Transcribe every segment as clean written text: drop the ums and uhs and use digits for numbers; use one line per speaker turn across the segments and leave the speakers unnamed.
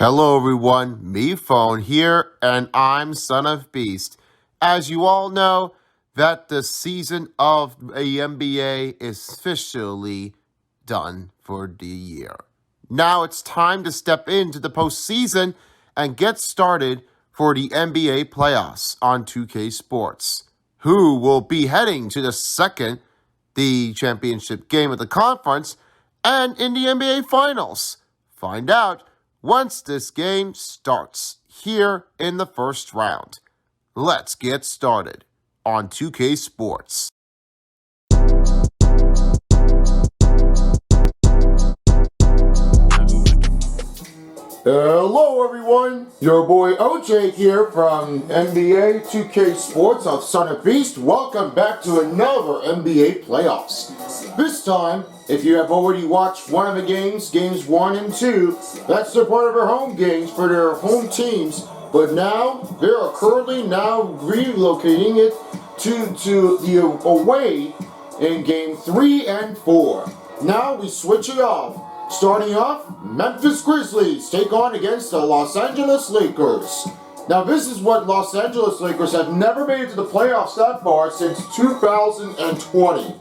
Hello everyone, me phone here, and I'm Son of Beast. As you all know, that the season of the NBA is officially done for the year. Now it's time to step into the postseason and get started for the NBA playoffs on 2K Sports. Who will be heading to the championship game of the conference, and in the NBA Finals? Find out once this game starts here in the first round. Let's get started on 2K Sports. Hello everyone, your boy OJ here from NBA2k Sports of Son of Beast. Welcome back to another NBA playoffs. This time, if you have already watched one of the games 1 and 2, that's the part of their home games for their home teams. But now, they are currently now relocating it to the away in game 3 and 4. Now we switch it off. Starting off, Memphis Grizzlies take on against the Los Angeles Lakers. Now this is what Los Angeles Lakers have never made it to the playoffs that far since 2020.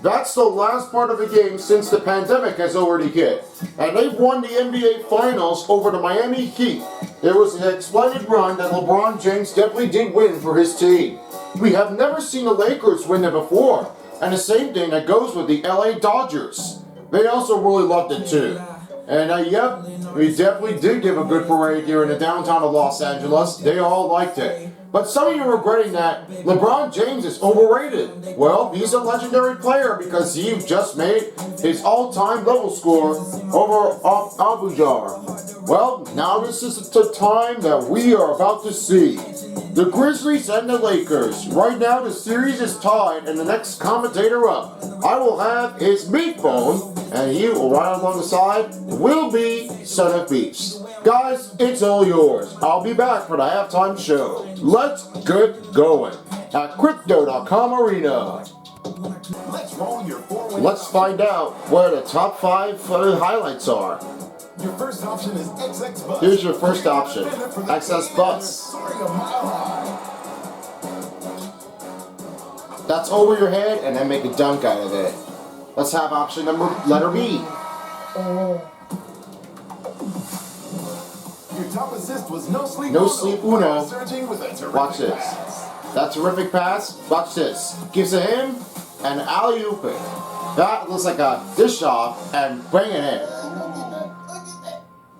That's the last part of the game since the pandemic has already hit. And they've won the NBA Finals over the Miami Heat. It was an exploded run that LeBron James definitely did win for his team. We have never seen the Lakers win it before. And the same thing that goes with the LA Dodgers. They also really loved it too. And yep, we definitely did give a good parade here in the downtown of Los Angeles. They all liked it. But some of you are regretting that LeBron James is overrated. Well, he's a legendary player because he just made his all-time level score over Abujar. Well, now this is the time that we are about to see. The Grizzlies and the Lakers. Right now the series is tied and the next commentator up, I will have his meat phone, and he will right along the side will be Son of Beast. Guys, it's all yours. I'll be back for the halftime show. Let's get going at Crypto.com Arena. Let's find out where the top 5 highlights are.
Your first option is XX Bus.
Here's your first option, XS Bus. That's over your head and then make a dunk out of it. Let's have option letter B.
Your top assist was No Sleep
No Sleep Uno.
Watch
this. That terrific pass. Watch this. Gives it him and alley-oop it. That looks like a dish off and bring it in.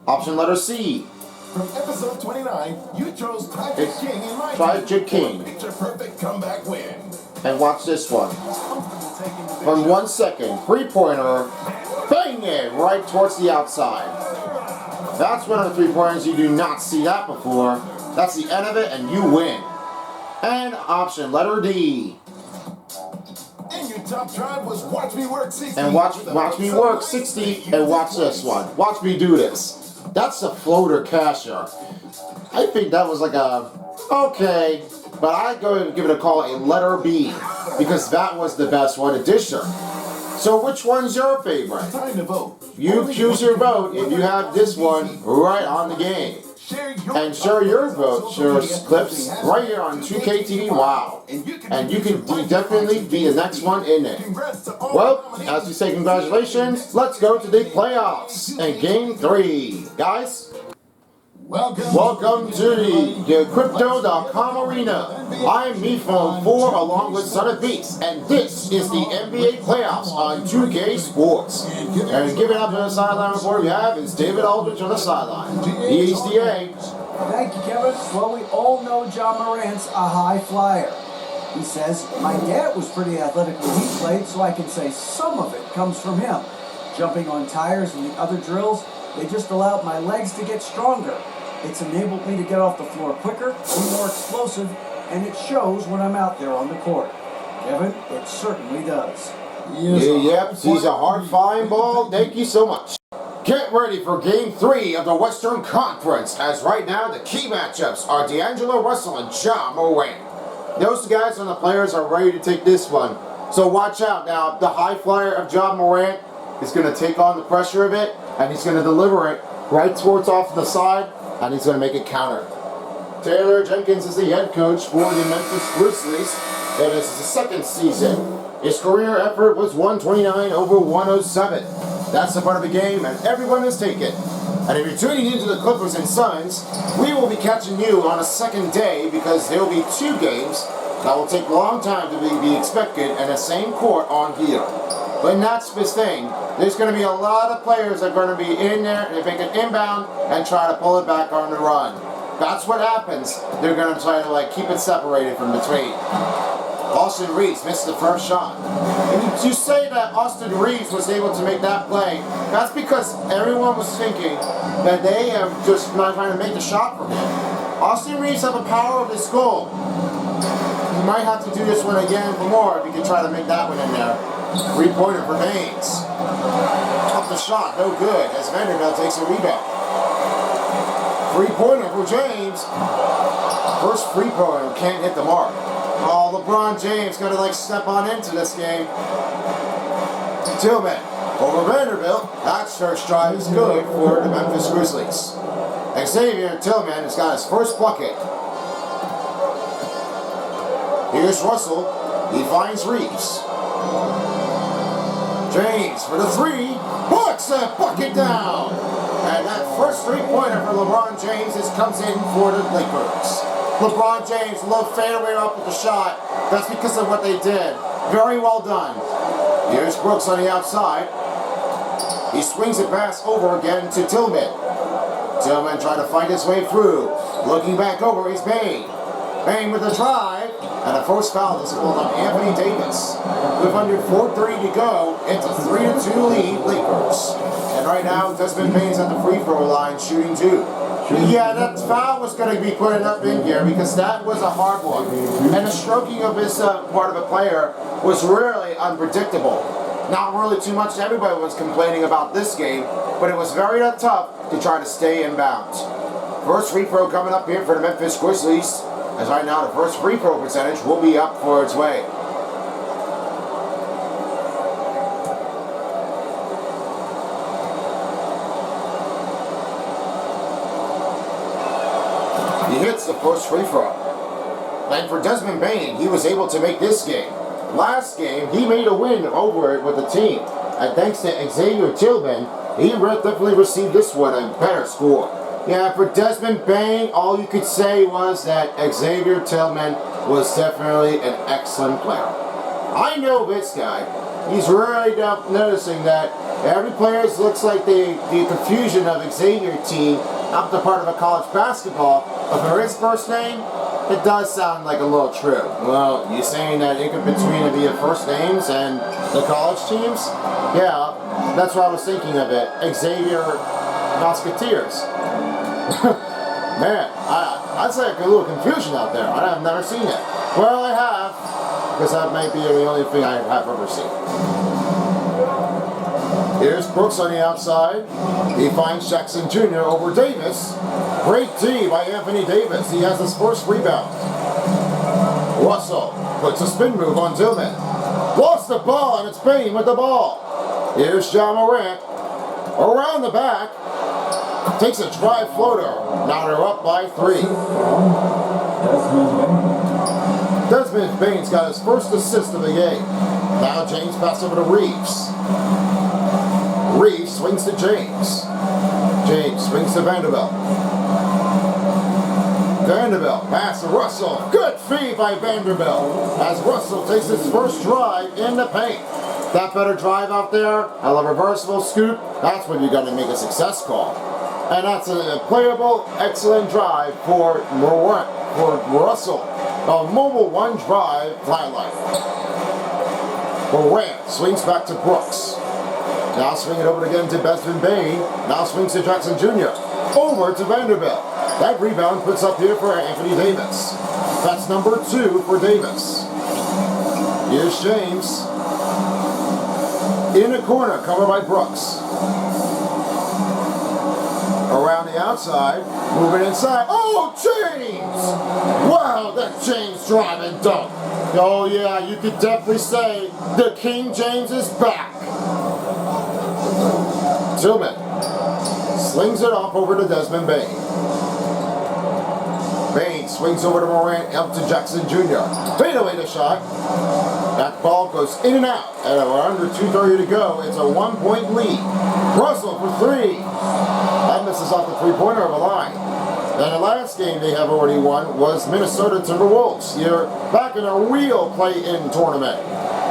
Option letter C.
From episode 29, you chose Tragic King in my
Tragic King.
Picture perfect comeback win.
And watch this one. From 1 second, 3-pointer, bang it right towards the outside. That's one of the 3-pointers you do not see that before. That's the end of it and you win. And option letter D.
And your top drive was Watch Me Work 60.
And watch me work 60 and watch this one. Watch me do this. That's a floater casher. I think that was like a, okay, but I'd go and give it a call a letter B because that was the best one addition. So which one's your favorite?
Time to vote.
You choose your vote if you have this one right on the game. And share your vote, share clips right here on 2KTV. Wow. And you can definitely be the next one in it. Well, as we say congratulations, let's go to the playoffs and game 3. Guys, welcome to the Crypto.com Arena. I'm MePhone 4 along with Son of Beast, and this is the NBA playoffs on 2K Sports. And giving up to the sideline report we have is David Aldridge on the sideline. The HDA.
Thank you, Kevin. Well, we all know John Morant's a high flyer. He says, my dad was pretty athletic when he played, so I can say some of it comes from him. Jumping on tires and the other drills, they just allowed my legs to get stronger. It's enabled me to get off the floor quicker, be more explosive, and it shows when I'm out there on the court. Kevin, it certainly does.
Yep, he's a hard flying ball. Thank you so much. Get ready for Game 3 of the Western Conference, as right now the key matchups are D'Angelo Russell and Ja Morant. Those guys and the players are ready to take this one. So watch out now. The high flyer of Ja Morant is going to take on the pressure of it, and he's going to deliver it right towards off to the side, and he's going to make it counter. Taylor Jenkins is the head coach for the Memphis Grizzlies. It is his second season. His career effort was 129 over 107. That's the part of the game, and everyone is taken. And if you're tuning into the Clippers and Suns, we will be catching you on a second day because there will be 2 games that will take a long time to be expected in the same court on here. But that's this thing. There's going to be a lot of players that are going to be in there and make an inbound and try to pull it back on the run. That's what happens. They're going to try to keep it separated from between. Austin Reeves missed the first shot. And you say that Austin Reeves was able to make that play, that's because everyone was thinking that they are just not trying to make the shot from him. Austin Reeves has the power of his goal. He might have to do this one again for more if he can try to make that one in there. 3-pointer for Baines. Up the shot, no good, as Vanderbilt takes a rebound. 3-pointer for James. First free throw can't hit the mark. Oh, LeBron James got to step on into this game. Tillman over Vanderbilt. That first drive is good for the Memphis Grizzlies. Xavier Tillman has got his first bucket. Here's Russell. He finds Reeves. James for the 3. Puts that bucket down. And that first 3-pointer for LeBron James comes in for the Lakers. LeBron James, low fadeaway up with the shot. That's because of what they did. Very well done. Here's Brooks on the outside. He swings it pass over again to Tillman. Tillman trying to find his way through. Looking back over, he's Bain. Bain with a drive. And a first foul is called on Anthony Davis. With under 4:30 to go, it's a 3-2 lead, Lakers. And right now, Desmond Bain's at the free throw line shooting 2. Yeah, that foul was going to be put up in here because that was a hard one. And the stroking of his part of the player was really unpredictable. Not really too much. Everybody was complaining about this game, but it was very tough to try to stay in bounds. First free throw coming up here for the Memphis Grizzlies. As right now, the first free throw percentage will be up for its way. He hits the first free throw. And for Desmond Bain, he was able to make this game. Last game, he made a win over it with the team. And thanks to Xavier Tillman, he definitely received this one a better score. Yeah, for Desmond Bain, all you could say was that Xavier Tillman was definitely an excellent player. I know this guy. He's really noticing that every player looks like the confusion of Xavier team up to part of a college basketball. But for his first name, it does sound like a little true. Well, you saying that it could between the first names and the college teams? Yeah, that's what I was thinking of it. Xavier Musketeers. Man, I'd say a little confusion out there. I have never seen it. Well, I have, because that might be the only thing I have ever seen. Here's Brooks on the outside. He finds Jackson Jr. over Davis. Great D by Anthony Davis. He has his first rebound. Russell puts a spin move on Tillman. Lost the ball, and it's Bain with the ball. Here's John Morant. Around the back. Takes a drive floater. Now they're up by 3. Desmond Bain's got his first assist of the game. Now James passes over to Reeves. Reeves swings to James. James swings to Vanderbilt. Vanderbilt pass to Russell. Good feed by Vanderbilt as Russell takes his first drive in the paint. That better drive out there, a reversible scoop, that's when you got to make a success call. And that's a playable, excellent drive for Russell. A mobile one drive highlight. Morant swings back to Brooks. Now swing it over again to Desmond Bain. Now swings to Jackson Jr. Over to Vanderbilt. That rebound puts up here for Anthony Davis. That's number 2 for Davis. Here's James. In the corner, covered by Brooks. Around the outside, moving inside. Oh, James! Wow, that James drive and dunk. Oh yeah, you could definitely say the King James is back. Tillman Slings it off over to Desmond Bain. Bain swings over to Morant, up to Jackson Jr. Fade away the shot. That ball goes in and out. And we're under 2:30 to go. It's a 1-point lead. Russell for three. That misses off the three-pointer of a line. And the last game they have already won was Minnesota Timberwolves. You're back in a real play-in tournament.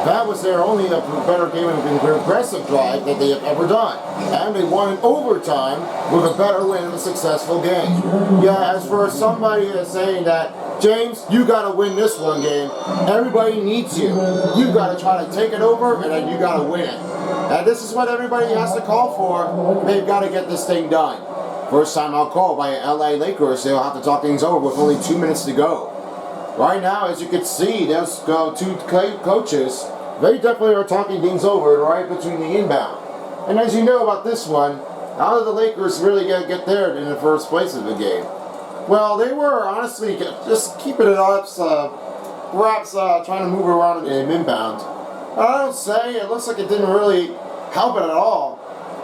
That was their only better game of aggressive drive that they have ever done. And they won in overtime with a better win in a successful game. Yeah, as for somebody that's saying that, James, you got to win this one game. Everybody needs you. You got to try to take it over, and then you got to win it. And this is what everybody has to call for. They've got to get this thing done. First time I'll call by LA Lakers. They'll have to talk things over with only 2 minutes to go. Right now, as you can see, those two coaches, they definitely are talking things over right between the inbound. And as you know about this one, how did the Lakers really get there in the first place of the game? Well, they were honestly just keeping it up, perhaps trying to move around in inbound. But I don't say, it looks like it didn't really help it at all.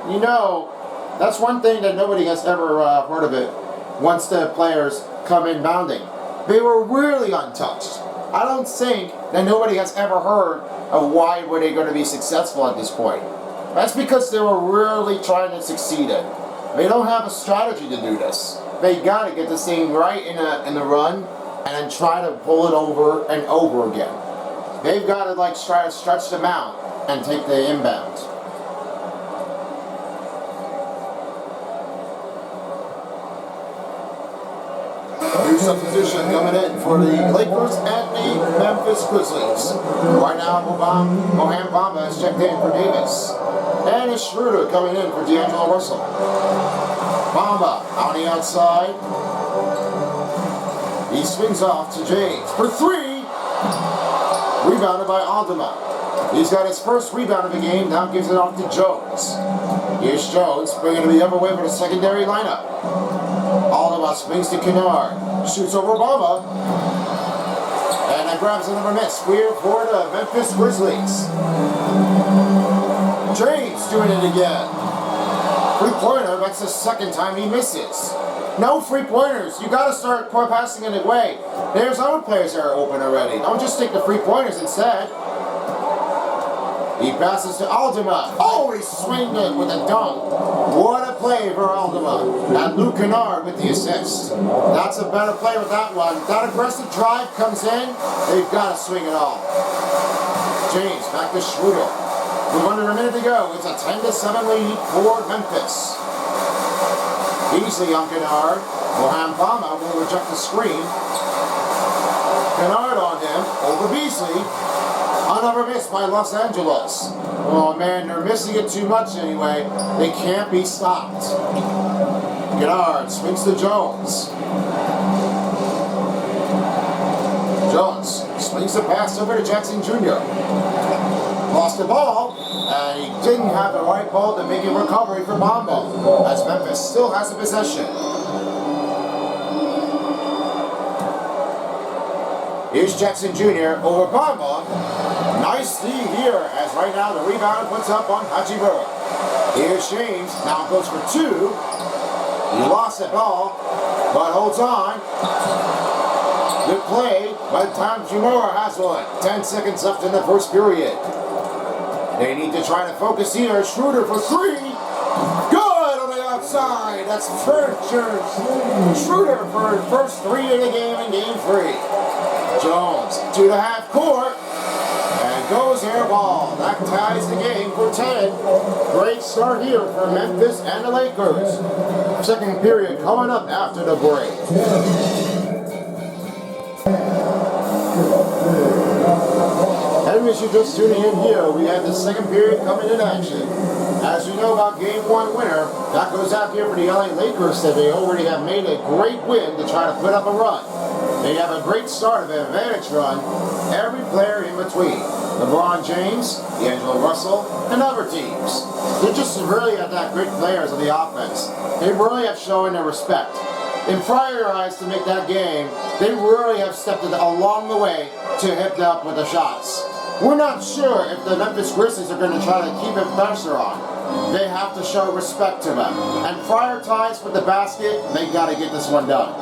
You know, that's one thing that nobody has ever heard of it once the players come inbounding. They were really untouched. I don't think that nobody has ever heard of why were they going to be successful at this point. That's because they were really trying to succeed in. They don't have a strategy to do this. They got to get this thing right in the run and then try to pull it over and over again. They've got to try to stretch them out and take the inbound. New substitution coming in for the Lakers and the Memphis Grizzlies. Right now, Mohan Bamba has checked in for Davis. And it's Schroeder coming in for D'Angelo Russell. Bamba on the outside. He swings off to James for three. Rebounded by Aldama. He's got his first rebound of the game, now gives it off to Jones. Here's Jones, bringing it the other way for the secondary lineup. Aldama swings to Kennard. Shoots over Obama. And that grabs another miss. We're for the Memphis Grizzlies. James doing it again. Three-pointer, that's the second time he misses. No three-pointers. You got to start passing it away. There's other players that are open already. Don't just take the three-pointers instead. He passes to Aldama. Oh, he swinged it with a dunk. What a play for Aldama. And Luke Kennard with the assist. That's a better play with that one. That aggressive drive comes in. They've got to swing it all. James back to Schroeder. With under a minute to go. It's a 10-7 lead for Memphis. Beasley on Kennard. Mohan Bamba will reject the screen. Kennard on him. Over Beasley. Another miss by Los Angeles. Oh man, they're missing it too much anyway. They can't be stopped. Kennard swings to Jones. Jones swings the pass over to Jackson Jr. Lost the ball, and he didn't have the right ball to make a recovery for Bamba, as Memphis still has the possession. Here's Jackson Jr. over Bamba. Nice D here, as right now the rebound puts up on Hachimura. Here's James, now goes for two. He lost the ball, but holds on. Good play by the time Hachimura has one. 10 seconds left in the first period. They need to try to focus here. Schroeder for three. Good on the outside. That's Schroeder for his first three of the game in game three. Jones to the half court. And goes air ball. That ties the game for 10. Great start here for Memphis and the Lakers. Second period coming up after the break. And as you're just tuning in here, we have the second period coming in action. As you know about game one winner, that goes out here for the LA Lakers, that they already have made a great win to try to put up a run. They have a great start of an advantage run, every player in between. LeBron James, D'Angelo Russell, and other teams. They're just really at that great players of the offense. They really have shown their respect. In prior eyes to make that game, they really have stepped along the way to hit up with the shots. We're not sure if the Memphis Grizzlies are going to try to keep it pressure on. they have to show respect to them and prioritize with the basket. They got to get this one done.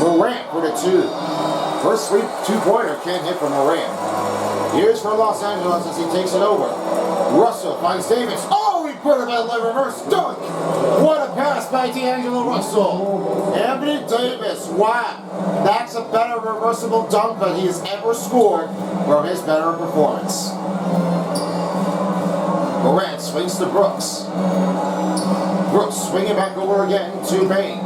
Morant for the 2. First two-pointer can't hit from Morant. Here's for Los Angeles as he takes it over. Russell finds Davis. Oh, he put him in a reverse dunk. What a pass by D'Angelo Russell. Anthony Davis, wow. That's a better reversible dunk than he has ever scored from his better performance. Morant swings to Brooks. Brooks swinging back over again to Payne.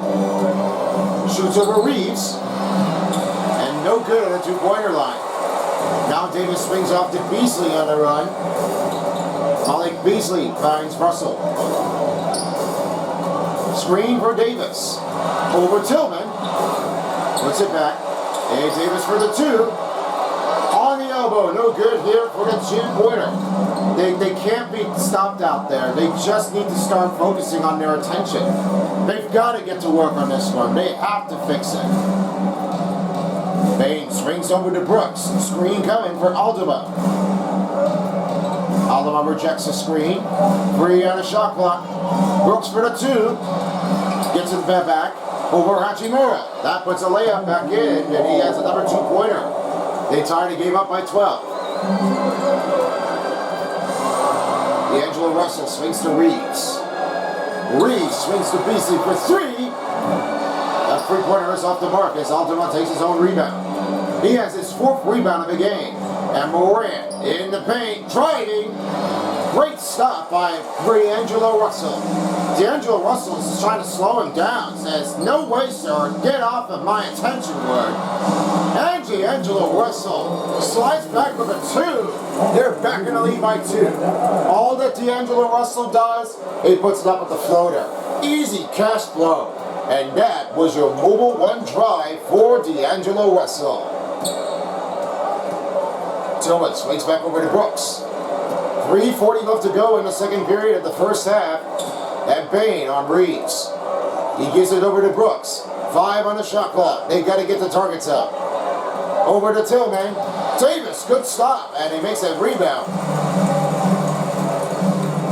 Shoots over Reeves. And no good at the two-pointer line. Now Davis swings off to Beasley on the run. Malik Beasley finds Russell. Screen for Davis. Over Tillman. Puts it back. And Davis for the 2. On the elbow. No good here for the two-pointer. They can't be stopped out there. They just need to start focusing on their attention. They've got to get to work on this one. They have to fix it. Payne swings over to Brooks. Screen coming for Aldama. Aldama rejects the screen. 3 on the shot clock. Brooks for the 2. Gets it back over Hachimura. That puts a layup back in, and he has another two-pointer. They tie the game up by 12. D'Angelo Russell swings to Reeves. Reeves swings to Beasley for 3. That three-pointer is off the mark as Aldama takes his own rebound. He has his 4th rebound of the game. And Morant in the paint, driving. Great stop by D'Angelo Russell. D'Angelo Russell is trying to slow him down. Says, no way, sir. Get off of my attention word. And D'Angelo Russell slides back with a 2. They're back in the lead by 2. All that D'Angelo Russell does, he puts it up with the floater. Easy cash flow. And that was your mobile one drive for D'Angelo Russell. Tillman swings back over to Brooks. 3:40 left to go in the second period of the first half. And Payne on Reeves. He gives it over to Brooks. 5 on the shot clock. They got to get the targets up. Over to Tillman. Davis, good stop. And he makes that rebound.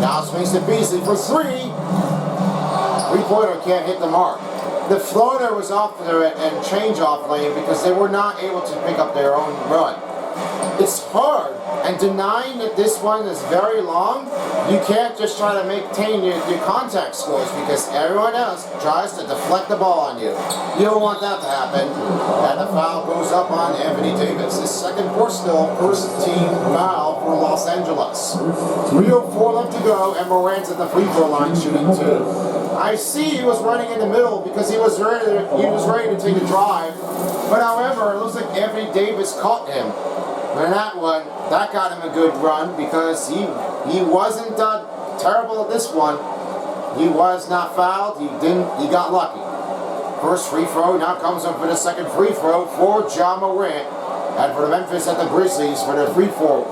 Now swings to Beasley for 3. Three-pointer can't hit the mark. The floater was off there and change-off lane because they were not able to pick up their own run. It's hard, and denying that this one is very long, you can't just try to maintain your contact scores because everyone else tries to deflect the ball on you. You don't want that to happen. And the foul goes up on Anthony Davis. His second personal first team foul for Los Angeles. 3:04 left to go, and Morant's at the free throw line shooting 2. I see he was running in the middle because he was ready to take a drive. But however, it looks like Anthony Davis caught him. And that one, that got him a good run because he wasn't terrible at this one. He was not fouled. He got lucky. First free throw now comes up for the second free throw for Ja Morant. And for the Memphis at the Grizzlies for the free throw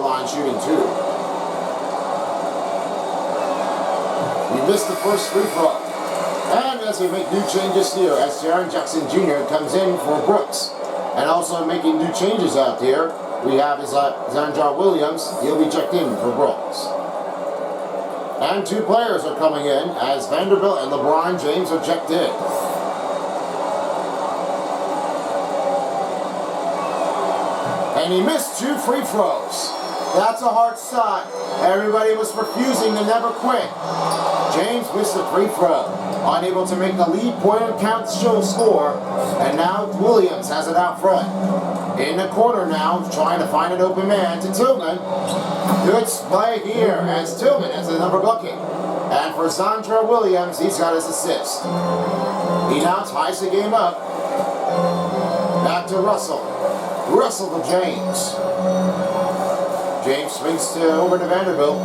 line shooting 2. He missed the first free throw. And as we make new changes here, as Jaren Jackson Jr. comes in for Brooks. And also making new changes out there, we have Zandra Williams. He'll be checked in for Brooks. And 2 players are coming in as Vanderbilt and LeBron James are checked in. And he missed 2 free throws. That's a hard shot. Everybody was refusing to never quit. James missed a free throw. Unable to make the lead point count score. And now Williams has it out front. In the corner now, trying to find an open man to Tillman. Good play here as Tillman has the number bucket. And for Zandra Williams, he's got his assist. He now ties the game up. Back to Russell. Russell to James. James swings over to Vanderbilt.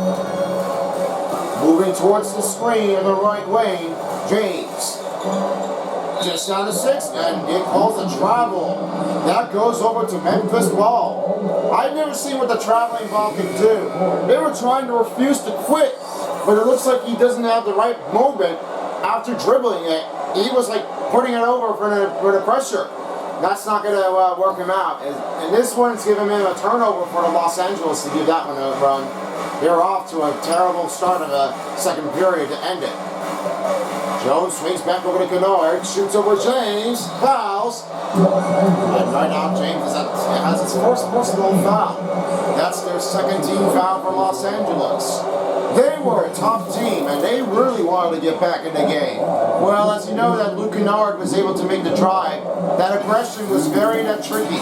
Moving towards the screen in the right wing. James. Just down to 6, and it calls a travel. That goes over to Memphis ball. I've never seen what the traveling ball can do. They were trying to refuse to quit, but it looks like he doesn't have the right movement after dribbling it. He was like putting it over for the pressure. That's not going to work him out. And this one's giving him a turnover for the Los Angeles to give that one a run. They're off to a terrible start of the second period to end it. Jones swings back over to Kennard, shoots over James, fouls. And right now James has his first personal foul. That's their second team foul for Los Angeles. They were a top team and they really wanted to get back in the game. Well, as you know, that Luke Kennard was able to make the drive. That aggression was very tricky.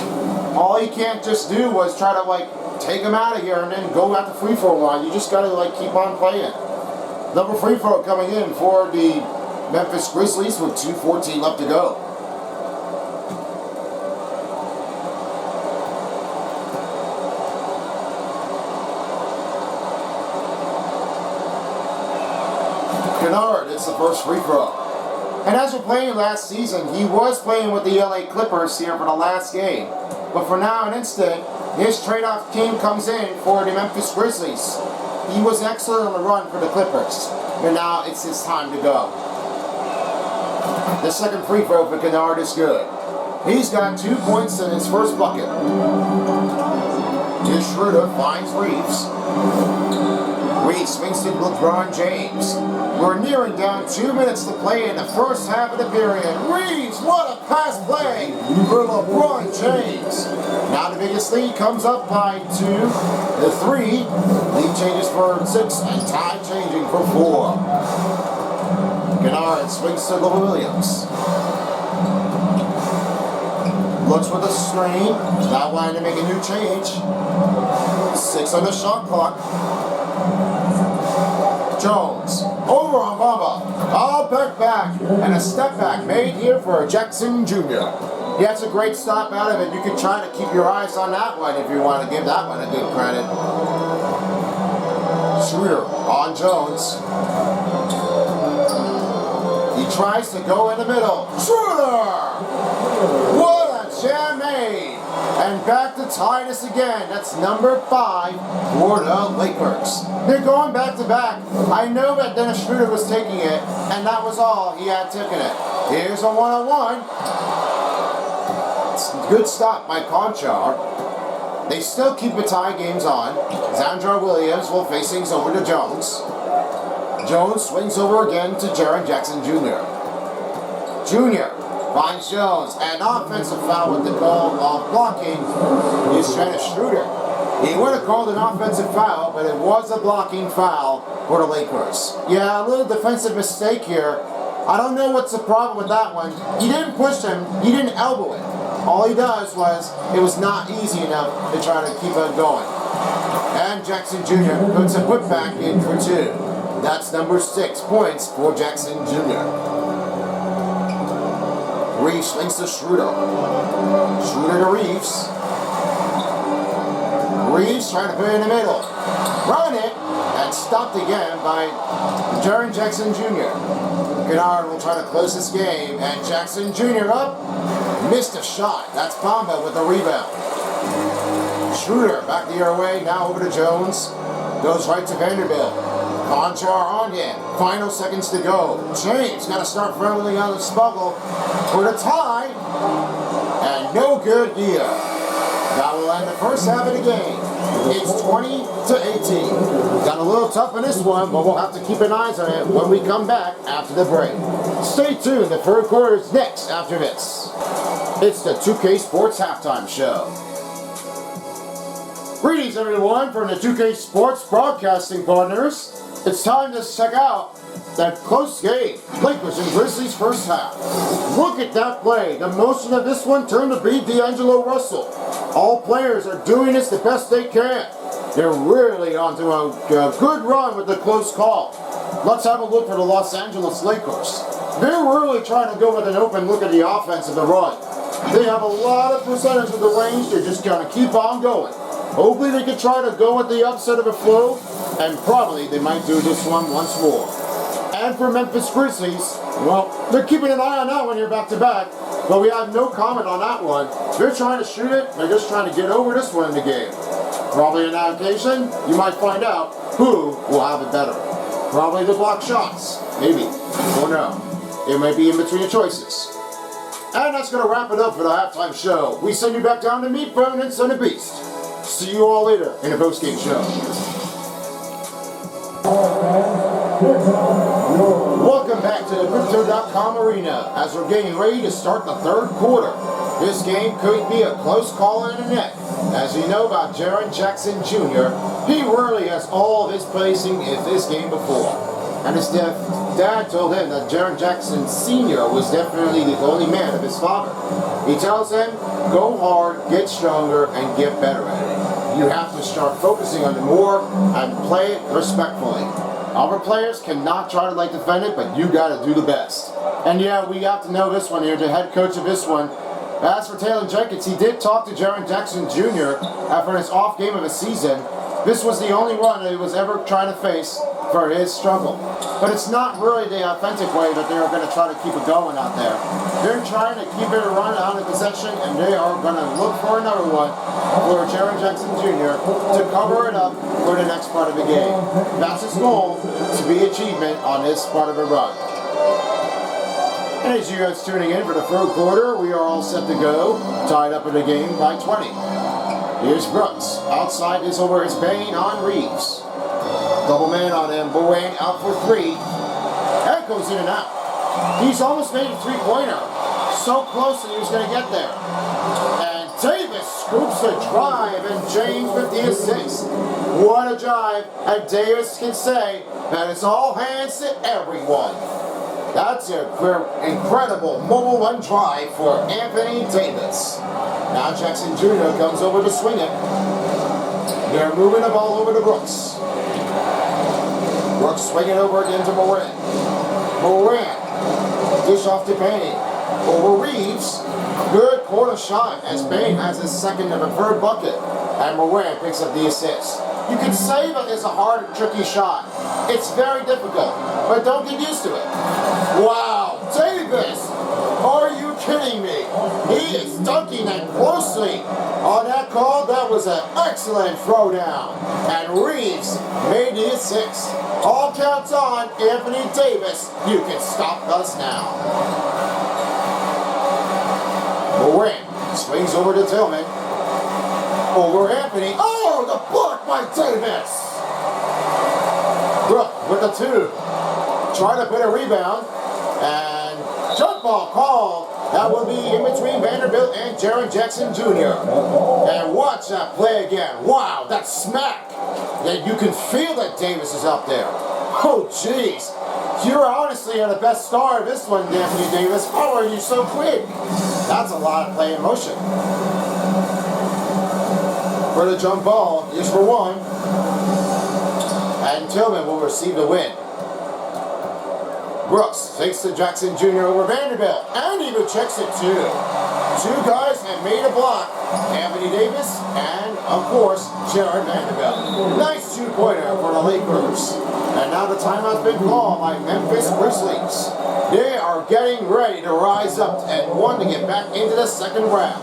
All he can't just do was try to take him out of here and then go at the free throw line. You just got to keep on playing. Number free throw coming in for the Memphis Grizzlies with 2:14 left to go. Kennard, it's the first free throw. And as we're playing last season, he was playing with the LA Clippers here for the last game. But for now, an instant, his trade-off team comes in for the Memphis Grizzlies. He was excellent on the run for the Clippers. And now it's his time to go. The second free throw for Kennard is good. He's got 2 points in his first bucket. Schroeder finds Reeves. Reeves swings to LeBron James. We're nearing down 2 minutes to play in the first half of the period. Reeves, what a pass play for LeBron James. Now the biggest lead comes up by 2. The 3. Lead changes for 6 and tie changing for 4. Kennard swings to Williams. Looks for the screen. Not wanting to make a new change. 6 on the shot clock. Jones. Over on Bamba. All back. And a step back made here for Jackson Jr. He has a great stop out of it. You can try to keep your eyes on that one if you want to give that one a good credit. Schroeder on Jones. He tries to go in the middle. Schroeder! What a jam made! And back to tie this again. That's number 5 for the Lakers. They're going back to back. I know that Dennis Schroeder was taking it, and that was all he had taken it. Here's a one-on-one. Good stop by Conchar. They still keep the tie games on. Xandra Williams will face things over to Jones. Jones swings over again to Jaren Jackson Jr. Jr. finds Jones. An offensive foul with the call of blocking is Dennis Schroeder. He would have called an offensive foul, but it was a blocking foul for the Lakers. Yeah, a little defensive mistake here. I don't know what's the problem with that one. He didn't push him. He didn't elbow it. All he does was, it was not easy enough to try to keep it going. And Jackson Jr. puts a putback in for 2. That's number 6 points for Jackson Jr. Reeves swings to Schroeder. Schroeder to Reeves. Reeves trying to put it in the middle. Run it, and stopped again by Jaren Jackson Jr. Kennard will try to close this game, and Jackson Jr. up. Missed a shot. That's Bamba with the rebound. Schroeder back the other way, now over to Jones. Goes right to Vanderbilt. Conchar on him. Final seconds to go. James got to start firmly on the smuggle for the tie. And no good here. That will end the first half of the game. It's 20-18. Got a little tough in this one, but we'll have to keep an eye on it when we come back after the break. Stay tuned. The third quarter is next after this. It's the 2K Sports Halftime Show. Greetings everyone from the 2K Sports Broadcasting Partners. It's time to check out that close game, Lakers and Grizzlies first half. Look at that play. The motion of this one turned to be D'Angelo Russell. All players are doing this the best they can. They're really onto a good run with the close call. Let's have a look for the Los Angeles Lakers. They're really trying to go with an open look at the offense of the run. They have a lot of percentage of the range. They're just going to keep on going. Hopefully they can try to go with the upset of a flow, and probably they might do this one once more. And for Memphis Grizzlies, well, they're keeping an eye on that one here back to back, but we have no comment on that one. They're trying to shoot it, they're just trying to get over this one in the game. Probably on that occasion, you might find out who will have it better. Probably the block shots, maybe, or no. It might be in between the choices. And that's going to wrap it up for the halftime show. We send you back down to Meat Bone and Son of Beast. See you all later in the postgame show. Welcome back to the Crypto.com arena as we're getting ready to start the third quarter. This game could be a close call in the neck. As you know about Jaren Jackson Jr., he really has all of his placing in this game before. And his dad told him that Jaren Jackson Sr. was definitely the only man of his father. He tells him, go hard, get stronger, and get better at it. You have to start focusing on it more and play it respectfully. Other players cannot try to defend it, but you got to do the best. And yeah, we have to know this one here, the head coach of this one. As for Taylor Jenkins, he did talk to Jaren Jackson Jr. after his off game of the season. This was the only one that he was ever trying to face for his struggle. But it's not really the authentic way that they're going to try to keep it going out there. They're trying to keep it run out of possession, and they are going to look for another one for Jaren Jackson Jr. to cover it up for the next part of the game. That's his goal, to be achievement on this part of the run. And as you guys tuning in for the third quarter, we are all set to go, tied up in the game by 20. Here's Brooks. Outside is over his Bain on Reeves. Double man on him. Bowen out for three. That goes in and out. He's almost made a three-pointer. So close that he was going to get there. And Davis scoops a drive, and James with the assist. What a drive. And Davis can say that it's all hands to everyone. That's an incredible mobile one drive for Anthony Davis. Now Jackson Jr. comes over to swing it. They're moving the ball over to Brooks. Brooks swinging over again to Moran. Moran. Dish off to Bain. Over Reeves. Good corner shot as Bain has his second and a third bucket. And Moran picks up the assist. You can say that it's a hard and tricky shot. It's very difficult, but don't get used to it. Wow, Davis! Are you kidding me? He is dunking that closely. On that call, that was an excellent throwdown. And Reeves made the assist. All counts on Anthony Davis. You can stop us now. Moran swings over to Tillman. Over Anthony. Oh, the block by Davis. Brook with the two. Trying to put a rebound. And jump ball called. That will be in between Vanderbilt and Jaren Jackson Jr. And watch that play again. Wow, that smack. And you can feel that Davis is up there. Oh, jeez. You're honestly the best star of this one, Anthony Davis. How are you so quick? That's a lot of play in motion. For the jump ball is for one. And Tillman will receive the win. Brooks takes to Jackson Jr. over Vanderbilt. And even checks it too. Two guys have made a block. Anthony Davis and, of course, Jared Vanderbilt. Nice two-pointer for the Lakers. And now the timeout's been called by Memphis Grizzlies. They are getting ready to rise up and want to get back into the second round.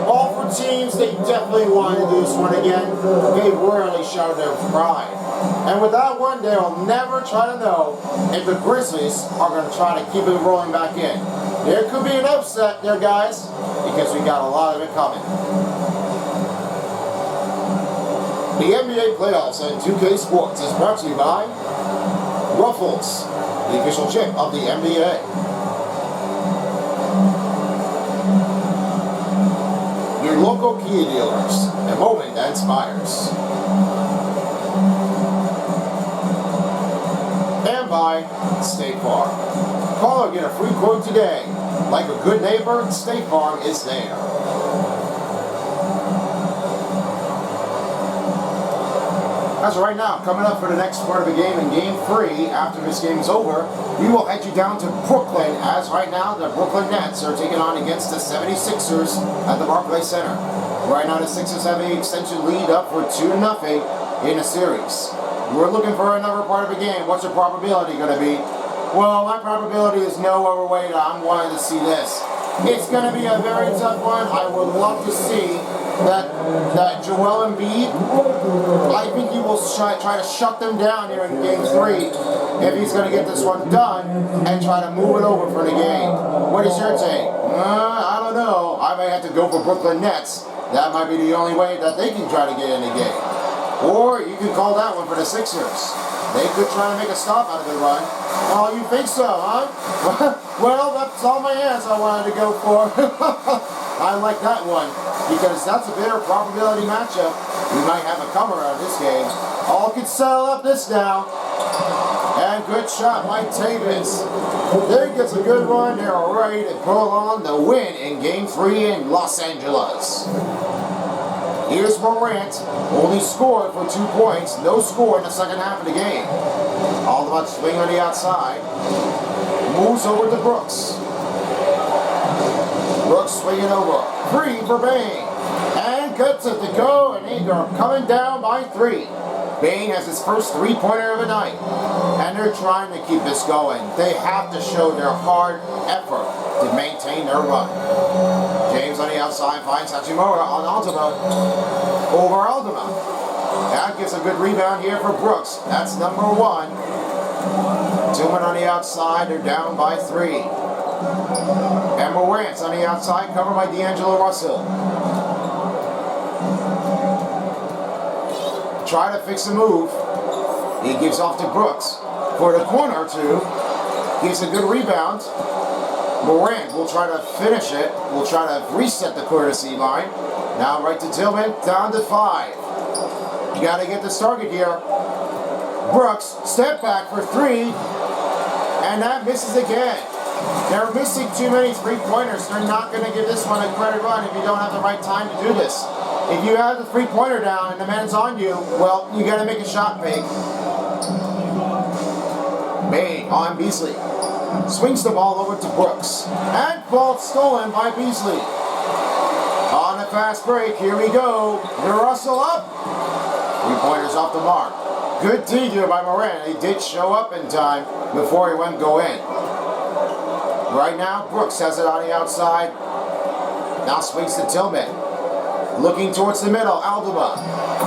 All for teams, they definitely want to do this one again. They really showed their pride. And with that one, they'll never try to know if the Grizzlies are going to try to keep it rolling back in. There could be an upset there, guys, because we got a lot of it coming. The NBA playoffs on 2K Sports is brought to you by Ruffles, the official chip of the NBA. Your local Kia dealers, a moment that inspires. And by State Farm. Call or get a free quote today. Like a good neighbor, State Farm is there. As of right now, coming up for the next part of the game in Game 3, after this game is over, we will head you down to Brooklyn, as right now the Brooklyn Nets are taking on against the 76ers at the Barclays Center. Right now the Sixers have an extension lead up for 2-0 in a series. We're looking for another part of the game. What's the probability going to be? Well, my probability is no other way that I'm wanting to see this. It's going to be a very tough one. I would love to see that Joel Embiid, I think he will try to shut them down here in Game 3 if he's going to get this one done and try to move it over for the game. What is your take? I don't know. I might have to go for Brooklyn Nets. That might be the only way that they can try to get in the game. Or you can call that one for the Sixers. They could try to make a stop out of the run. Oh, you think so, huh? Well, that's all my hands I wanted to go for. I like that one because that's a better probability matchup. We might have a cover out of this game. All could settle up this now. And good shot by Davis. There gets a good run. They're ready to pull on the win in Game 3 in Los Angeles. Here's Morant, only scored for 2 points, no score in the second half of the game. All about swing on the outside. Moves over to Brooks. Brooks swinging over. 3 for Bain. And gets it to go, and they are coming down by 3. Bain has his first 3-pointer of the night. And they're trying to keep this going. They have to show their hard effort to maintain their run. James on the outside finds Hachimura on Aldama. Over Aldama. That gives a good rebound here for Brooks. That's number 1. Tillman on the outside. They're down by 3. And Morant's on the outside, covered by D'Angelo Russell. Try to fix the move. He gives off to Brooks for the corner too. Gives a good rebound. Morant will try to finish it. Will try to reset the courtesy line. Now right to Tillman, down to 5. You got to get this target here. Brooks, step back for 3. And that misses again. They're missing too many 3-pointers. They're not going to give this one a credit run if you don't have the right time to do this. If you have the 3-pointer down and the man's on you, well, you got to make a shot fake. Bain on Beasley. Swings the ball over to Brooks. And ball stolen by Beasley. On a fast break, here we go. The Russell up. 3-pointers off the mark. Good D here by Morant. He did show up in time before he went go in. Right now, Brooks has it on the outside. Now swings to Tillman. Looking towards the middle, Aldama.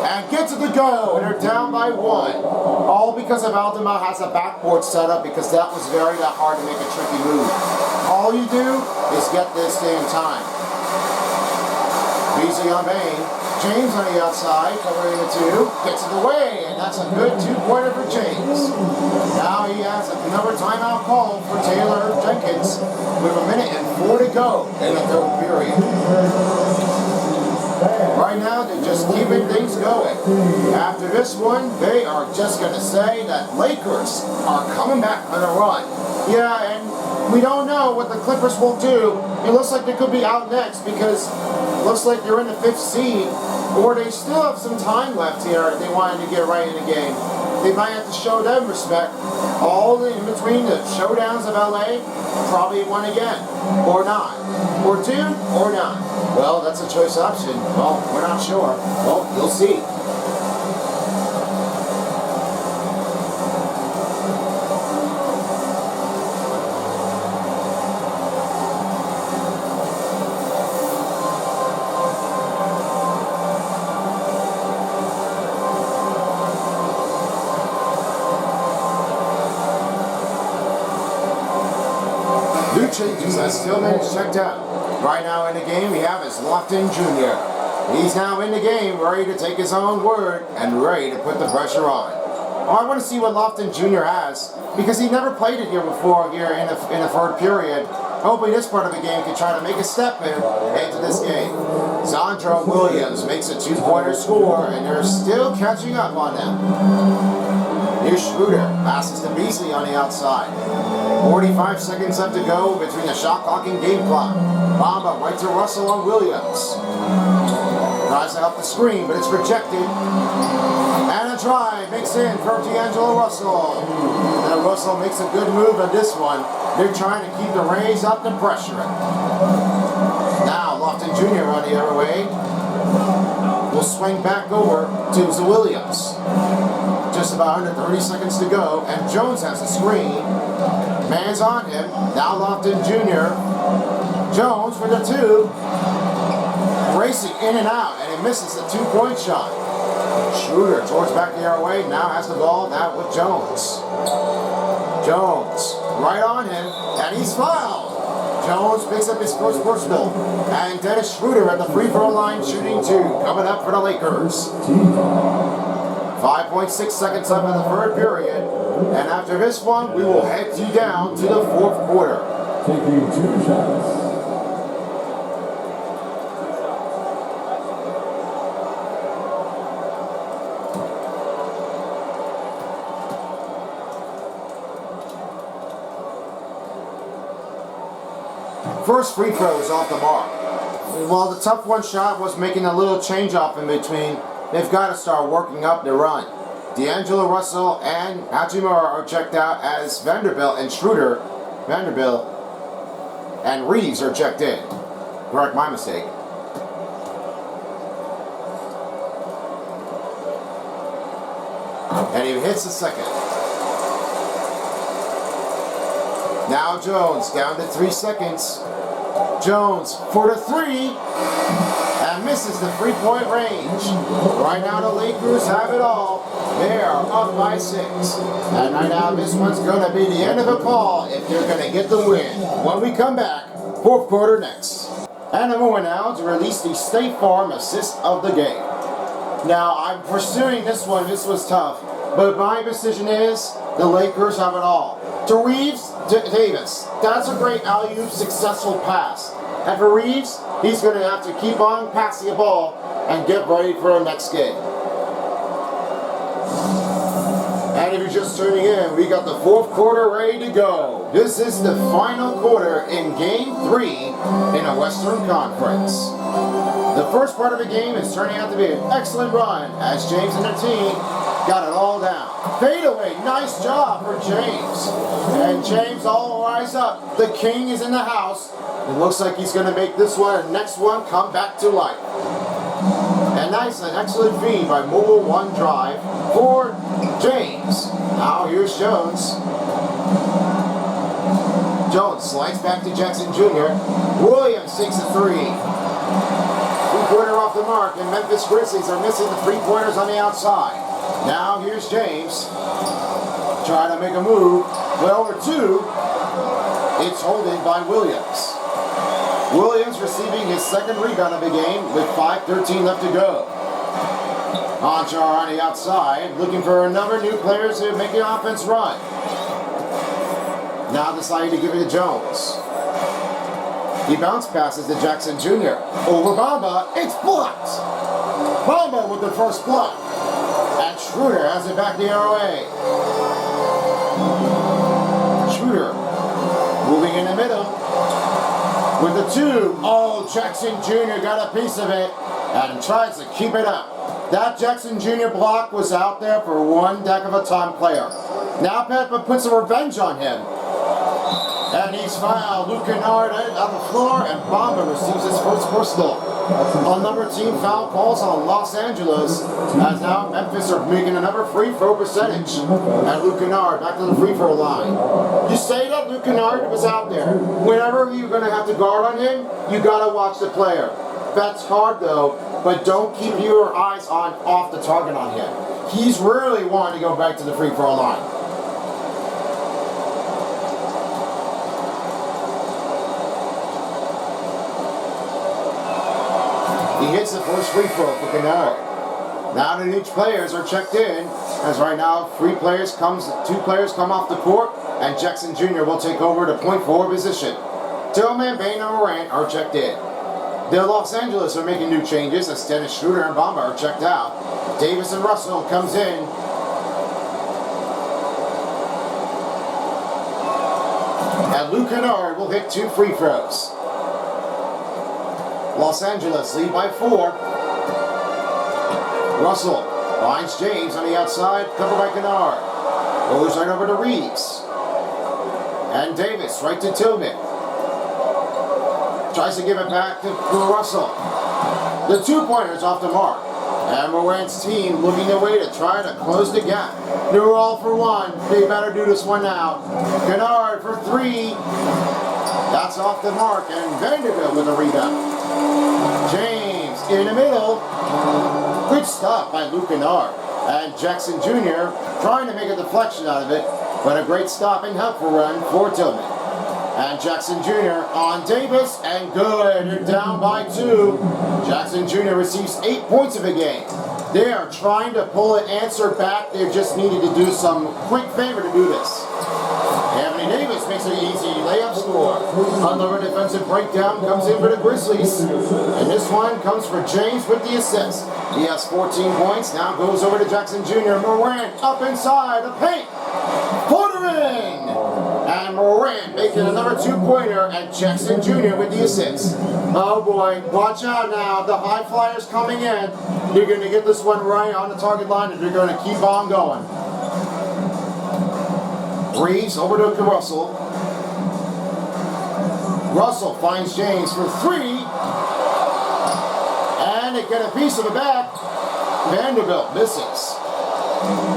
And gets it to go, and they're down by 1. All because of Aldama has a backboard set up because that was very hard to make a tricky move. All you do is get this in time. Beasley on Bain. James on the outside, covering the 2. Gets it away, and that's a good 2-pointer for James. Now he has another timeout call for Taylor Jenkins with 1:04 to go in the 3rd period. Right now, they're just keeping things going. After this one, they are just going to say that Lakers are coming back on a run. Yeah, and we don't know what the Clippers will do. It looks like they could be out next because it looks like they're in the 5th seed, or they still have some time left here if they wanted to get right in the game. They might have to show them respect. All in between the showdowns of LA, probably 1 again, or not. Or 2, or not. Well, that's a choice option. Well, we're not sure. Well, you'll see. New changes as Tillman is checked out. Right now in the game, we have is Lofton Jr. He's now in the game, ready to take his own word and ready to put the pressure on. Oh, I want to see what Lofton Jr. has because he never played it here before here in the 3rd period. Hopefully this part of the game can try to make a step into this game. Zandro Williams makes a 2-pointer score, and they're still catching up on them. Here's Schroeder, passes to Beasley on the outside. 45 seconds left to go between the shot clock and game clock. Bamba right to Russell on Williams. Tries to help the screen, but it's rejected. And a drive makes in for D'Angelo Russell. And Russell makes a good move on this one. They're trying to keep the Rays up to pressure it. Now Lofton Jr. on the other way. Will swing back over to Williams. Just about under 30 seconds to go, and Jones has the screen. Man's on him. Now Lofton Jr. Jones for the 2. Racing in and out, and he misses the 2-point shot. Schroeder towards back the other way. Now has the ball. Now with Jones. Jones right on him, and he's fouled. Jones picks up his first personal, and Dennis Schroeder at the free throw line shooting 2. Coming up for the Lakers. 5.6 seconds left in the third period. And after this one, we will head you down to the fourth quarter.
Taking 2 shots.
First free throw is off the mark. While the tough one shot was making a little change off in between, they've got to start working up the run. D'Angelo Russell and Hachimura are checked out as Vanderbilt and Schroeder. Vanderbilt and Reeves are checked in. Correct my mistake. And he hits the second. Now Jones down to 3 seconds. Jones for the three and misses the 3-point range. Right now the Lakers have it all. They are up by 6. And right now this one's going to be the end of a call if they're going to get the win. When we come back, fourth quarter next. And I'm going now to release the State Farm assist of the game. Now I'm pursuing this one. This was tough. But my decision is the Lakers have it all. To Reeves, Davis. That's a great alley-oop successful pass. And for Reeves, he's going to have to keep on passing the ball and get ready for the next game. And if you're just tuning in, we got the fourth quarter ready to go. This is the final quarter in Game 3 in a Western Conference. The first part of the game is turning out to be an excellent run as James and the team got it all down. Fadeaway, nice job for James. And James all rise up. The king is in the house. It looks like he's going to make this one and next one come back to life. And nice, an excellent feed by Mobile One Drive for James. Now here's Jones. Jones slides back to Jackson Jr. Williams takes a 3. Three-pointer off the mark, and Memphis Grizzlies are missing the 3-pointers on the outside. Now here's James. Trying to make a move. Well, over 2. It's holding by Williams. Williams receiving his second rebound of the game with 5:13 left to go. Anchar on the outside, looking for another new player to make the offense run. Now deciding to give it to Jones. He bounce passes to Jackson Jr. Over Bamba, it's blocked. Bamba with the first block. And Schroeder has it back the other way. Schroeder moving in the middle with the 2. Oh, Jackson Jr. got a piece of it and tries to keep it up. That Jackson Jr. block was out there for one heck of a time player. Now Peppa puts a revenge on him. And he's fouled. Luke Kennard on the floor, and Bamba receives his first personal. Another team foul calls on Los Angeles, as now Memphis are making another free throw percentage. And Luke Kennard back to the free throw line. You say that Luke Kennard was out there. Whenever you're going to have to guard on him, you got to watch the player. That's hard though, but don't keep your eyes on off the target on him. He's really wanting to go back to the free throw line. He hits the first free throw for Kennard. Now the each players are checked in, as right now 2 players come off the court, and Jackson Jr. will take over the point forward position. Tillman, Bain, and Morant are checked in. The Los Angeles are making new changes as Dennis Schroeder and Bamba are checked out. Davis and Russell comes in. And Luke Kennard will hit 2 free throws. Los Angeles lead by 4. Russell finds James on the outside, covered by Kennard. Goes right over to Reeves. And Davis right to Tillman. Tries to give it back to Russell. The 2-pointers off the mark. And Morant's team looking their way to try to close the gap. They're all for 1. They better do this one now. Kennard for 3. That's off the mark, and Vanderbilt with a rebound. James in the middle. Good stop by Luke Kennard. And Jackson Jr. trying to make a deflection out of it, but a great stop and helpful run for Tillman. And Jackson Jr. on Davis, and good. They're down by 2. Jackson Jr. receives 8 points of the game. They are trying to pull an answer back. They just needed to do some quick favor to do this. Anthony Davis makes an easy layup score. Another defensive breakdown comes in for the Grizzlies. And this one comes for James with the assist. He has 14 points. Now goes over to Jackson Jr. Morant up inside the paint. Floater in! And Morant making another 2-pointer, and Jackson Jr. with the assist. Oh boy, watch out now. The high flyers coming in. You're going to get this one right on the target line if you're going to keep on going. Reeves over to Russell. Russell finds James for 3. And they get a piece of it back. Vanderbilt misses.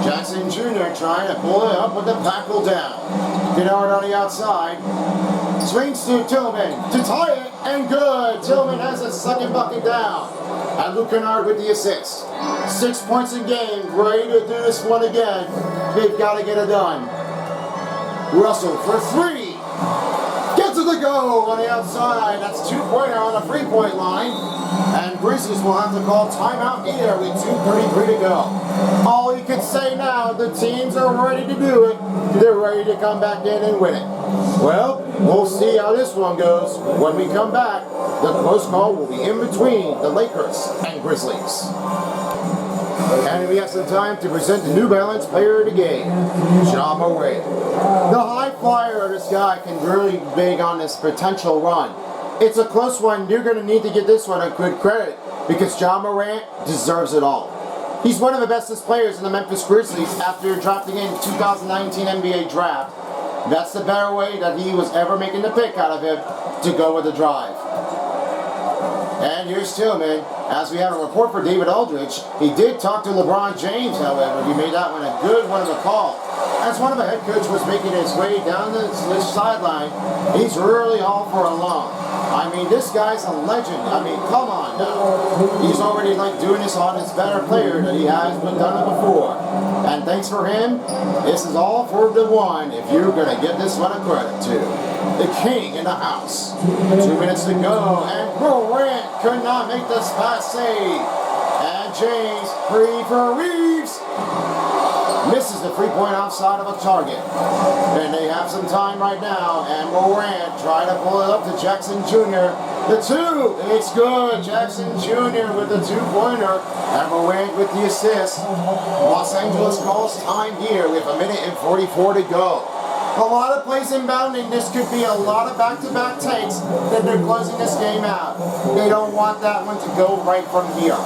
Jackson Jr. trying to pull it up with the tackle down. Kennard on the outside. Swings to Tillman to tie it, and good. Tillman has a second bucket down. And Luke Kennard with the assist. 6 points in game. Ready to do this one again. They've got to get it done. Russell for 3. Gets it to go on the outside. That's 2-pointer on the 3-point line. And Grizzlies will have to call timeout here with 2:33 to go. All you can say now, the teams are ready to do it. They're ready to come back in and win it. Well, we'll see how this one goes. When we come back, the close call will be in between the Lakers and Grizzlies. And we have some time to present the New Balance player of the game, Ja Morant. The high flyer, this guy can really be big on this potential run. It's a close one. You're going to need to give this one a good credit because Ja Morant deserves it all. He's one of the bestest players in the Memphis Grizzlies after drafting in 2019 NBA draft. That's the better way that he was ever making the pick out of him to go with the drive. And here's Tillman. As we have a report for David Aldridge, he did talk to LeBron James, however. He made that one a good one of a call. As one of the head coach was making his way down the sideline, he's really all for a long. I mean, this guy's a legend. I mean, come on now. He's already like doing this on his better player that he has been done it before. And thanks for him. This is all for the one if you're going to get this one a credit to. The king in the house. 2 minutes to go, and Morant could not make this pass save. And James, free for Reeves. Misses the 3-point outside of a target. And they have some time right now, and Morant trying to pull it up to Jackson Jr. The 2, it's good. Jackson Jr. with the 2-pointer, and Morant with the assist. Los Angeles calls time here with 1 minute and 44 to go. A lot of plays inbounding. This could be a lot of back-to-back takes that they're closing this game out. They don't want that one to go right from here.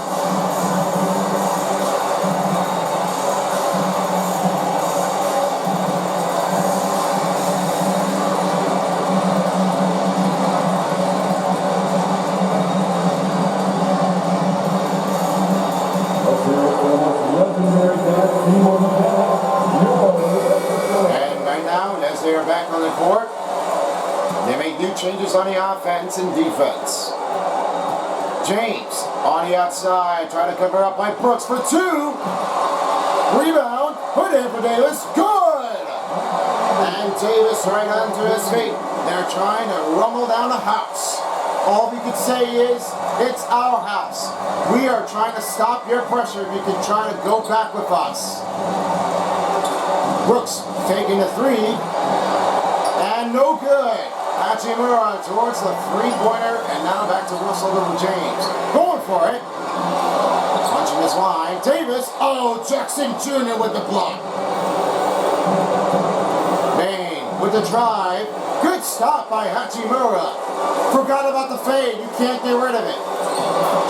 They are back on the court. They made new changes on the offense and defense. James on the outside, trying to cover up by Brooks for 2. Rebound, put in for Davis, good! And Davis right onto his feet. They're trying to rumble down the house. All we can say is, it's our house. We are trying to stop your pressure. You can try to go back with us. Brooks taking the 3. And no good. Hachimura towards the 3-pointer, and now back to Russell to James. Going for it. Punching his line. Davis. Oh, Jackson Jr. with the block. Maine with the drive. Good stop by Hachimura. Forgot about the fade. You can't get rid of it.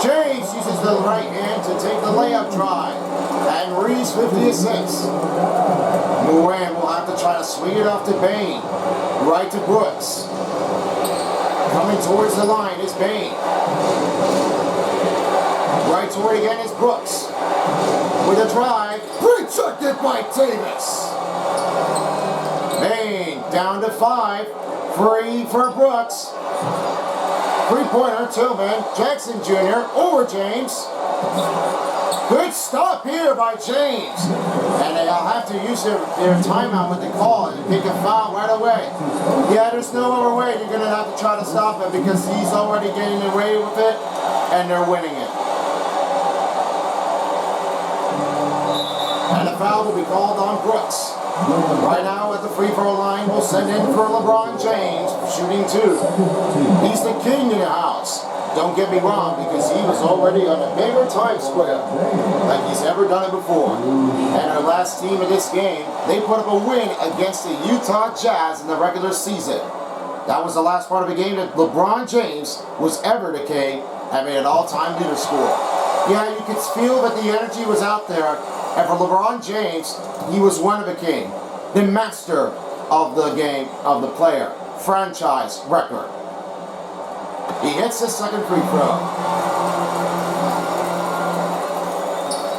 James uses the right hand to take the layup drive. And Reeves with the assist. Morant will have to try to swing it off to Bain. Right to Brooks. Coming towards the line is Bain. Right toward again is Brooks. With a drive. Rejected by Davis. Bain down to 5. Free for Brooks. 3-pointer, Tillman. Jackson Jr. over James. Good stop here by James. And they'll have to use their timeout with the call and pick a foul right away. Yeah, there's no other way. You're going to have to try to stop him because he's already getting away with it, and they're winning it. And a foul will be called on Brooks. Right now at the free throw line, we'll send in for LeBron James, shooting 2. He's the king in the house. Don't get me wrong, because he was already on a bigger time square like he's ever done it before. And our last team of this game, they put up a win against the Utah Jazz in the regular season. That was the last part of the game that LeBron James was ever the king and made an all-time leader score. Yeah, you could feel that the energy was out there. And for LeBron James, he was one of a king. The master of the game, of the player. Franchise record. He hits the second free throw.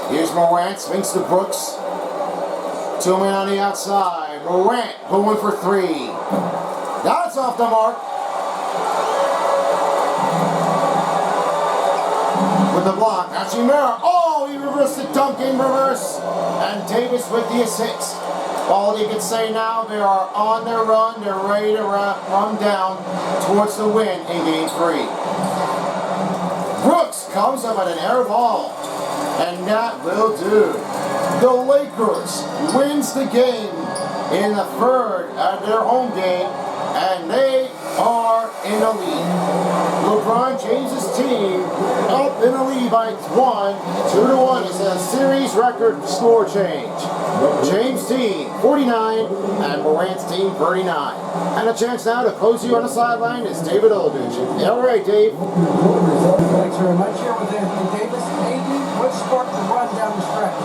Here's Morant, swings to Brooks. 2 men on the outside. Morant going for 3. That's off the mark. With the block, Hachimura. Oh, he reversed the dunk in reverse. And Davis with the assist. All you can say now, they are on their run. They're ready to run down towards the win in Game 3. Brooks comes up at an air ball. And that will do. The Lakers wins the game in the third at their home game. And they are in the lead. LeBron James' team up in the lead by 2-1. It's a series record score change. James' team 49 and Morant's team 39. And a chance now to close you on the sideline is David Aldridge. All right, Dave.
Thanks very much. Here with Anthony Davis. AD, what sparked the run down the stretch?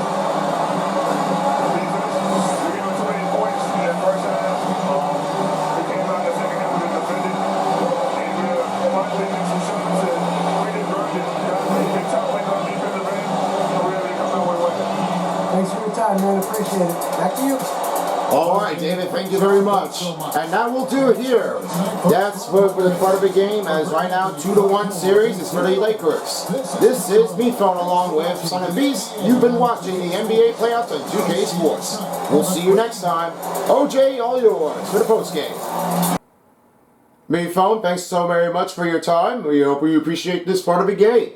Thanks for your time, man. Appreciate it. Back to you.
All right, David, thank you very much. And that will do it here. That's for the part of the game, as right now 2-1 series is for the Lakers. This is me phone along with Son and Beast. You've been watching the NBA playoffs on 2K Sports. We'll see you next time. OJ, all yours for the postgame. Me phone, thanks so very much for your time. We hope you appreciate this part of the game.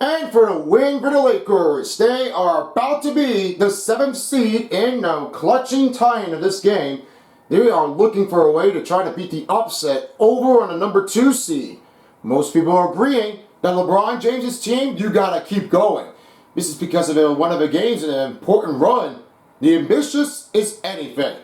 And for the win for the Lakers, they are about to be the 7th seed in the clutching tie-in of this game. They are looking for a way to try to beat the upset over on the number 2 seed. Most people are agreeing that LeBron James' team, you gotta keep going. This is because of one of the games in an important run. The ambitious is anything.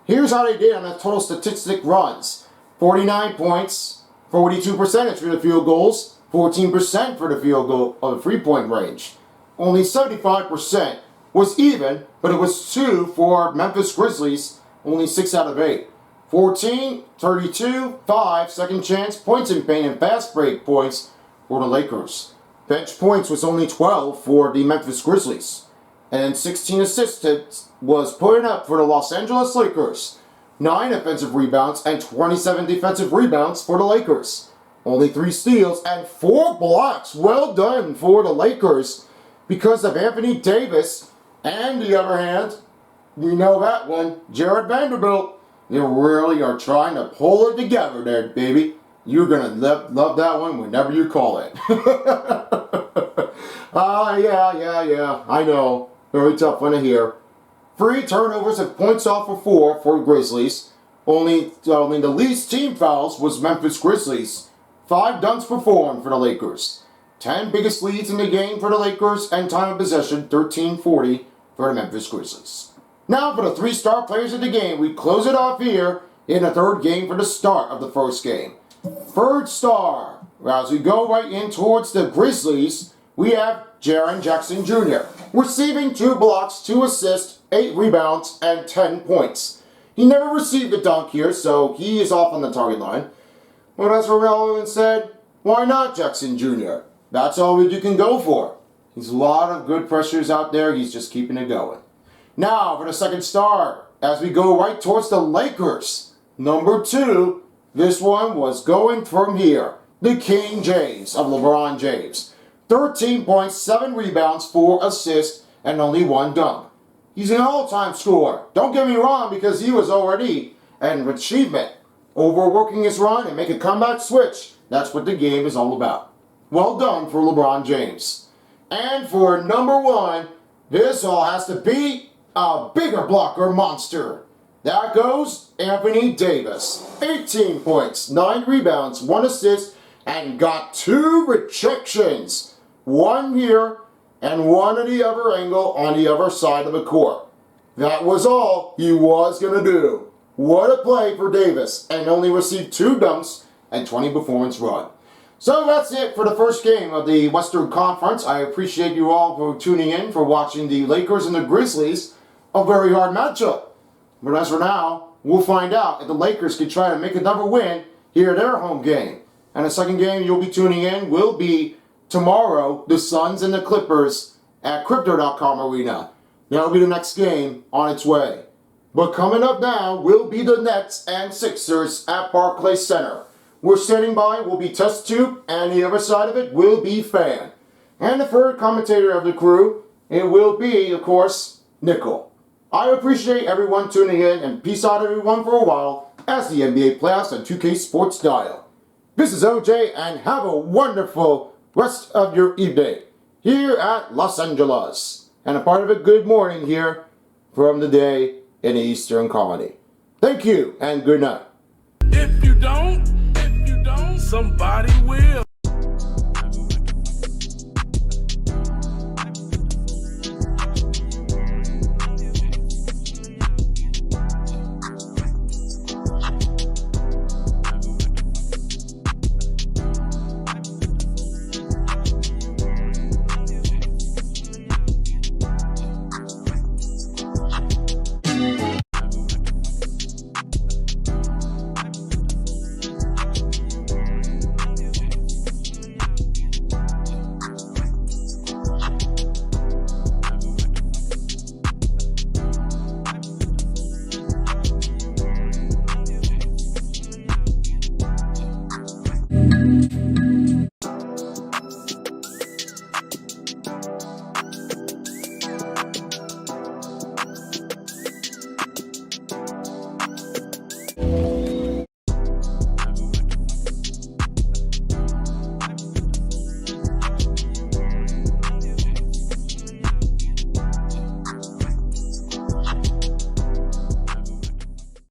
Here's how they did on the total statistic runs. 49 points, 42% for the field goals, 14% for the field goal of the 3-point range. Only 75% was even, but it was 2 for Memphis Grizzlies, only 6 out of 8. 14, 32, 5 second chance points in paint and fast break points for the Lakers. Bench points was only 12 for the Memphis Grizzlies. And 16 assists was put up for the Los Angeles Lakers. 9 offensive rebounds and 27 defensive rebounds for the Lakers. Only 3 steals and 4 blocks. Well done for the Lakers because of Anthony Davis. And the other hand, you know that one, Jared Vanderbilt. They really are trying to pull it together there, baby. You're going to love that one whenever you call it. Yeah. I know. Very tough one to hear. 3 turnovers and points off for 4 for Grizzlies. Only the least team fouls was Memphis Grizzlies. 5 dunks performed for the Lakers. 10 biggest leads in the game for the Lakers, and time of possession 13-40 for the Memphis Grizzlies. Now for the 3 star players of the game, we close it off here in the 3rd game for the start of the 1st game. 3rd star, as we go right in towards the Grizzlies, we have Jaren Jackson Jr. receiving 2 blocks, 2 assists, 8 rebounds, and 10 points. He never received a dunk here, so he is off on the target line. But as Ronaldo said, why not Jackson Jr.? That's all you can go for. He's a lot of good pressures out there. He's just keeping it going. Now for the 2nd star, as we go right towards the Lakers. Number 2, this one was going from here. The King James of LeBron James. 13 points, 7 rebounds, 4 assists, and only 1 dunk. He's an all-time scorer. Don't get me wrong, because he was already an achievement. Overworking his run and make a comeback switch. That's what the game is all about. Well done for LeBron James. And for number 1, this all has to be a bigger blocker monster. That goes Anthony Davis. 18 points, 9 rebounds, 1 assist, and got 2 rejections. 1 here and 1 at the other angle on the other side of the court. That was all he was going to do. What a play for Davis, and only received 2 dunks and 20 performance run. So that's it for the first game of the Western Conference. I appreciate you all for tuning in, for watching the Lakers and the Grizzlies. A very hard matchup. But as for now, we'll find out if the Lakers can try to make another win here at their home game. And the second game you'll be tuning in will be tomorrow, the Suns and the Clippers at Crypto.com Arena. That'll be the next game on its way. But coming up now will be the Nets and Sixers at Barclays Center. We're standing by will be Test Tube, and the other side of it will be Fan. And the third commentator of the crew, it will be, of course, Nickel. I appreciate everyone tuning in, and peace out everyone for a while as the NBA playoffs on 2K Sports Dial. This is OJ, and have a wonderful rest of your evening here at Los Angeles. And a part of a good morning here from the day in the Eastern Colony. Thank you, and good night.
If you don't, somebody will.